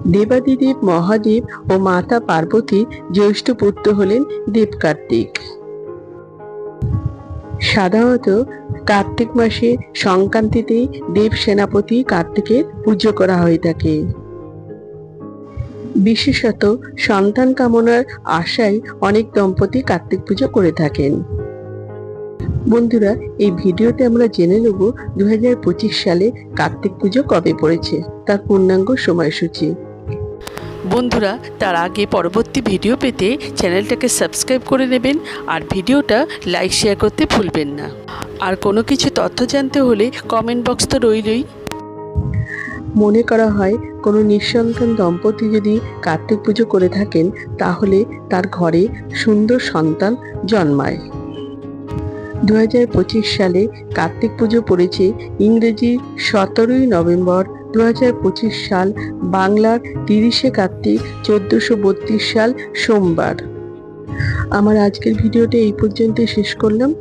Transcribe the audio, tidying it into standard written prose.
দেবাদিদেব মহাদেব ও মাতা পার্বতীর জ্যেষ্ঠ পুত্র হলেন দেব কার্তিক। সাধারণত কার্তিক মাসে সংক্রান্তিতেই দেব সেনাপতি কার্তিকের পুজো করা হয়ে থাকে। বিশেষত সন্তান কামনার আশায় অনেক দম্পতি কার্তিক পুজো করে থাকেন। বন্ধুরা, এই ভিডিওতে আমরা জেনে নেব 2025 সালে কার্তিক পুজো কবে পড়েছে, তার পূর্ণাঙ্গ সময়সূচি। বন্ধুরা, তার আগে পরবর্তী ভিডিও পেতে চ্যানেলটাকে সাবস্ক্রাইব করে নেবেন আর ভিডিওটা লাইক শেয়ার করতে ভুলবেন না। আর কোনো কিছু তথ্য জানতে হলে কমেন্ট বক্স তো রইলই। মনে করা হয় কোনো নিঃসন্তান দম্পতি যদি কার্তিক পুজো করে থাকেন তাহলে তার ঘরে সুন্দর সন্তান জন্মায়। 2025 সালে কার্তিক পুজো পড়েছে ইংরেজি 17ই নভেম্বর 2025 সাল, বাংলার 30শে কার্তিক 1432 সাল সোমবার। আমার আজকের ভিডিওটা এই পর্যন্ত শেষ করলাম।